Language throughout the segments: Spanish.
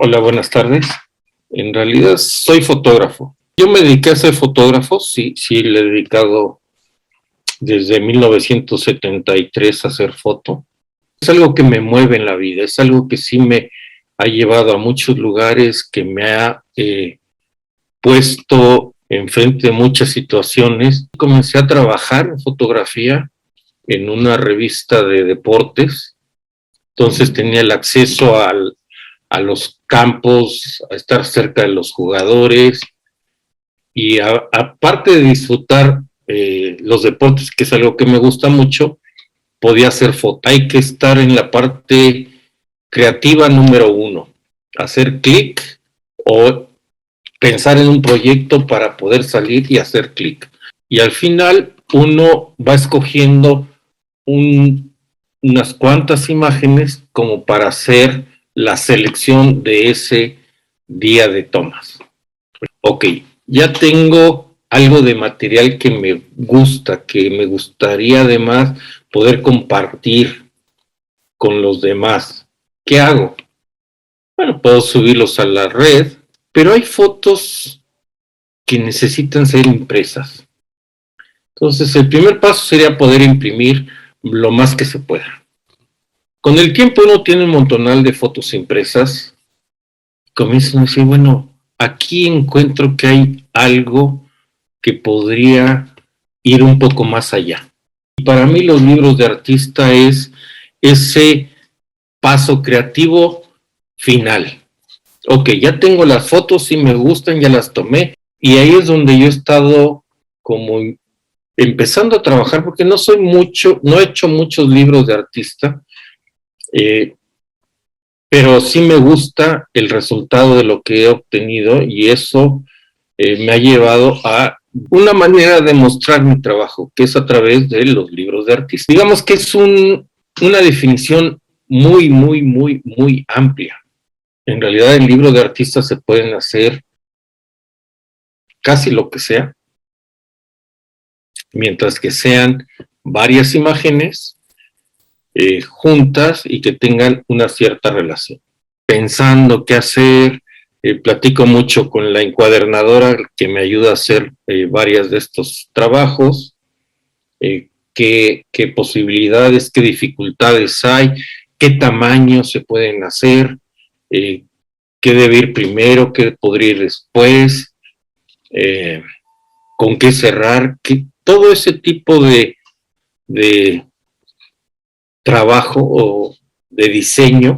Hola, buenas tardes. En realidad soy fotógrafo. Yo me dediqué a ser fotógrafo, sí, le he dedicado desde 1973 a hacer foto. Es algo que me mueve en la vida, es algo que sí me ha llevado a muchos lugares, que me ha puesto enfrente de muchas situaciones. Comencé a trabajar en fotografía en una revista de deportes, entonces tenía el acceso a los campos, a estar cerca de los jugadores y aparte de disfrutar los deportes, que es algo que me gusta mucho, podía hacer foto. Hay que estar en la parte creativa número uno, hacer clic o pensar en un proyecto para poder salir y hacer clic. Y al final uno va escogiendo unas cuantas imágenes como para hacer la selección de ese día de tomas. Ok, ya tengo algo de material que me gusta, que me gustaría además poder compartir con los demás. ¿Qué hago? Bueno, puedo subirlos a la red, pero hay fotos que necesitan ser impresas. Entonces, el primer paso sería poder imprimir lo más que se pueda. Con el tiempo uno tiene un montonal de fotos impresas. Comienzan a decir, bueno, aquí encuentro que hay algo que podría ir un poco más allá. Y para mí los libros de artista es ese paso creativo final. Ok, ya tengo las fotos, sí me gustan, ya las tomé, y ahí es donde yo he estado como empezando a trabajar, porque no he hecho muchos libros de artista, pero sí me gusta el resultado de lo que he obtenido y eso me ha llevado a una manera de mostrar mi trabajo, que es a través de los libros de artista. Digamos que es una definición muy amplia. En realidad el libro de artista se pueden hacer casi lo que sea, mientras que sean varias imágenes juntas y que tengan una cierta relación. Pensando qué hacer, platico mucho con la encuadernadora que me ayuda a hacer varias de estos trabajos, qué posibilidades, qué dificultades hay, qué tamaños se pueden hacer, qué debe ir primero, qué podría ir después, con qué cerrar, todo ese tipo de trabajo o de diseño,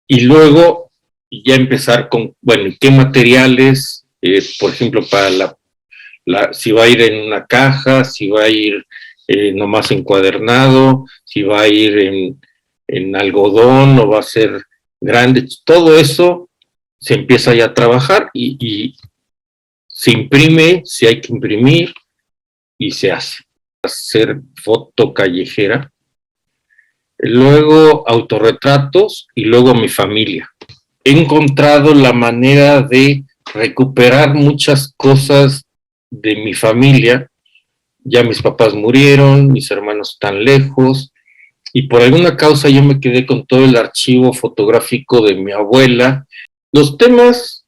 y luego ya empezar con, bueno, qué materiales, por ejemplo, para si va a ir en una caja, si va a ir nomás encuadernado, si va a ir en algodón o va a ser grande, todo eso se empieza ya a trabajar y se imprime si hay que imprimir y se hace. Hacer foto callejera, luego autorretratos y luego mi familia. He encontrado la manera de recuperar muchas cosas de mi familia. Ya mis papás murieron, mis hermanos están lejos, y por alguna causa yo me quedé con todo el archivo fotográfico de mi abuela. Los temas,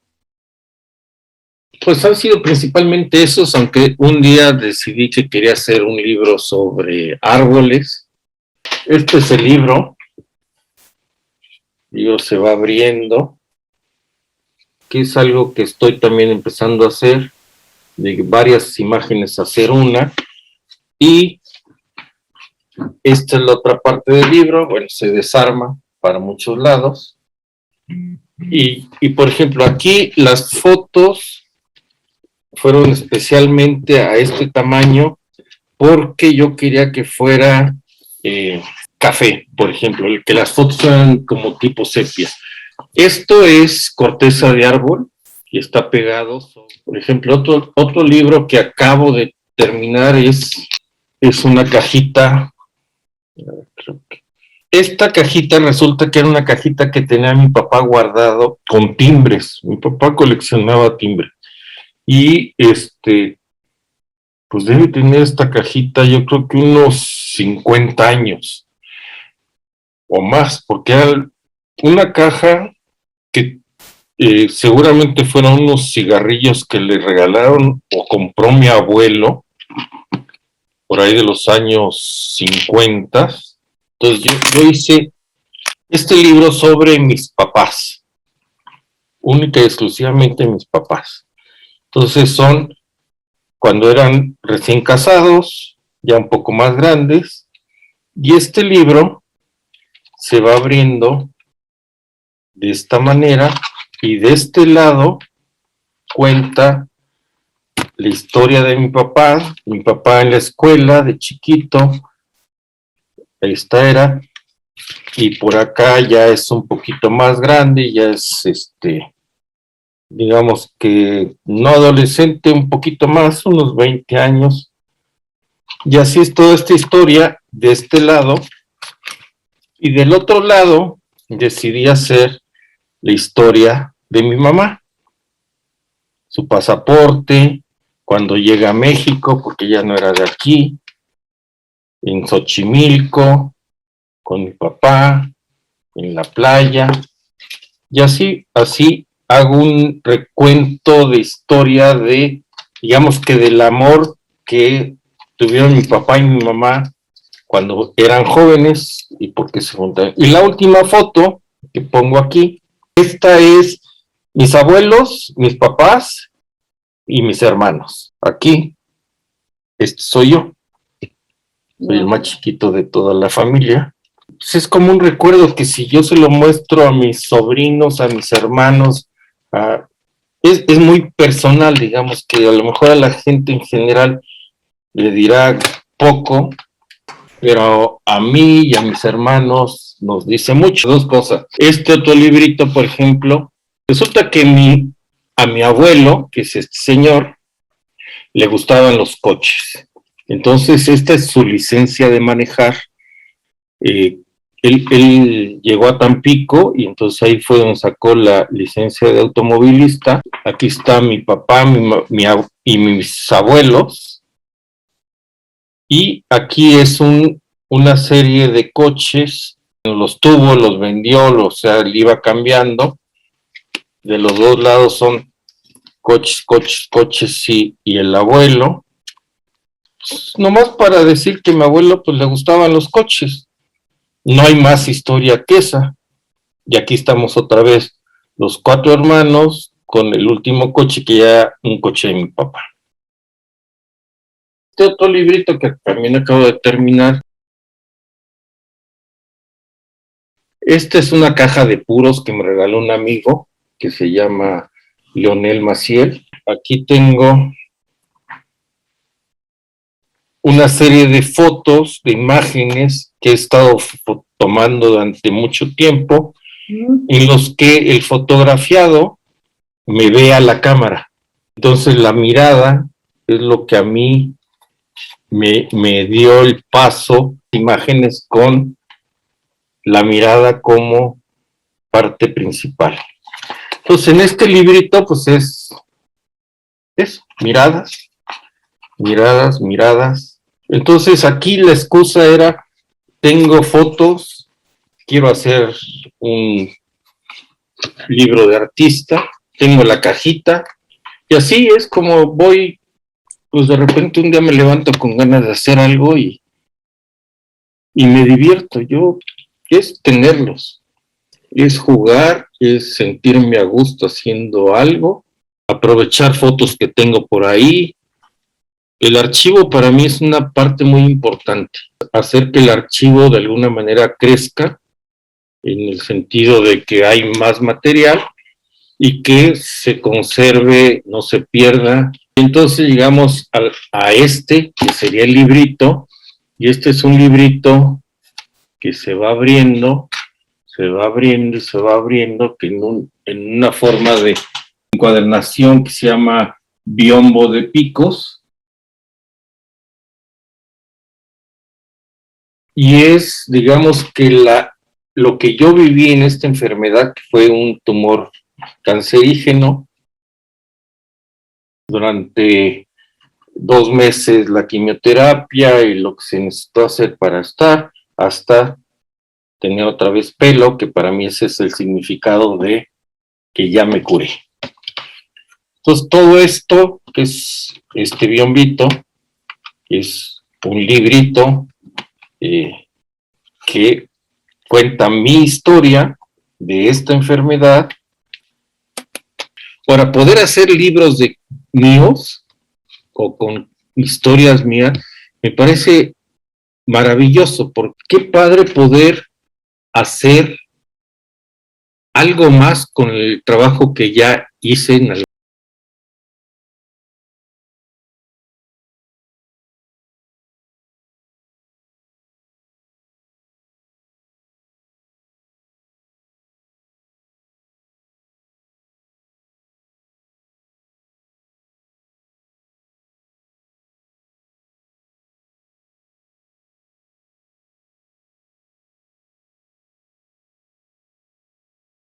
pues han sido principalmente esos, aunque un día decidí que quería hacer un libro sobre árboles. Este es el libro, se va abriendo, que es algo que estoy también empezando a hacer, de varias imágenes hacer una, y esta es la otra parte del libro. Bueno, se desarma para muchos lados, y por ejemplo aquí las fotos fueron especialmente a este tamaño porque yo quería que fuera café, por ejemplo, que las fotos fueran como tipo sepia. Esto es corteza de árbol y está pegado. Por ejemplo, otro libro que acabo de terminar es una cajita. Esta cajita resulta que era una cajita que tenía mi papá guardado con timbres. Mi papá coleccionaba timbres. Y pues debe tener esta cajita, yo creo que unos 50 años o más, porque era una caja Seguramente fueron unos cigarrillos que le regalaron o compró mi abuelo por ahí de los años 50. Entonces yo hice este libro sobre mis papás, única y exclusivamente mis papás. Entonces son cuando eran recién casados, ya un poco más grandes, y este libro se va abriendo de esta manera y de este lado cuenta la historia de mi papá en la escuela de chiquito, esta era, y por acá ya es un poquito más grande, ya es digamos que no adolescente, un poquito más, unos 20 años, y así es toda esta historia de este lado, y del otro lado decidí hacer la historia de mi mamá, su pasaporte, cuando llega a México, porque ya no era de aquí, en Xochimilco, con mi papá, en la playa, y así hago un recuento de historia de, digamos que del amor que tuvieron mi papá y mi mamá cuando eran jóvenes y porque se juntaron. Y la última foto que pongo aquí, esta es mis abuelos, mis papás y mis hermanos. Aquí, este soy yo, soy el más chiquito de toda la familia. Pues es como un recuerdo que si yo se lo muestro a mis sobrinos, a mis hermanos, es muy personal, digamos que a lo mejor a la gente en general le dirá poco, pero a mí y a mis hermanos nos dice mucho. Dos cosas. Este otro librito, por ejemplo, resulta que a mi abuelo, que es este señor, le gustaban los coches. Entonces, esta es su licencia de manejar. Eh, él llegó a Tampico y entonces ahí fue donde sacó la licencia de automovilista. Aquí está mi papá y mis abuelos. Y aquí es una serie de coches, los tuvo, los vendió, o sea, él iba cambiando. De los dos lados son coches y el abuelo. Pues, nomás para decir que a mi abuelo pues le gustaban los coches. No hay más historia que esa. Y aquí estamos otra vez, los cuatro hermanos con el último coche que ya un coche de mi papá. Este otro librito que también acabo de terminar. Esta es una caja de puros que me regaló un amigo que se llama Leonel Maciel. Aquí tengo una serie de fotos, de imágenes que he estado tomando durante mucho tiempo, en los que el fotografiado me ve a la cámara. Entonces la mirada es lo que a mí me dio el paso, imágenes con la mirada como parte principal. Entonces en este librito pues es eso, miradas, miradas, miradas. Entonces aquí la excusa era, tengo fotos, quiero hacer un libro de artista, tengo la cajita, y así es como voy, pues de repente un día me levanto con ganas de hacer algo y me divierto. Yo, es tenerlos, es jugar, es sentirme a gusto haciendo algo, aprovechar fotos que tengo por ahí. El archivo para mí es una parte muy importante, hacer que el archivo de alguna manera crezca, en el sentido de que hay más material y que se conserve, no se pierda. Entonces llegamos a este, que sería el librito, y este es un librito que se va abriendo, se va abriendo y se va abriendo, que en una forma de encuadernación que se llama biombo de picos. Y es, digamos, que lo que yo viví en esta enfermedad, que fue un tumor cancerígeno, durante 2 meses la quimioterapia y lo que se necesitó hacer para estar, hasta tener otra vez pelo, que para mí ese es el significado de que ya me curé. Entonces, todo esto, que es este biombito, es un librito que cuenta mi historia de esta enfermedad. Para poder hacer libros de míos o con historias mías, me parece maravilloso, porque qué padre poder hacer algo más con el trabajo que ya hice en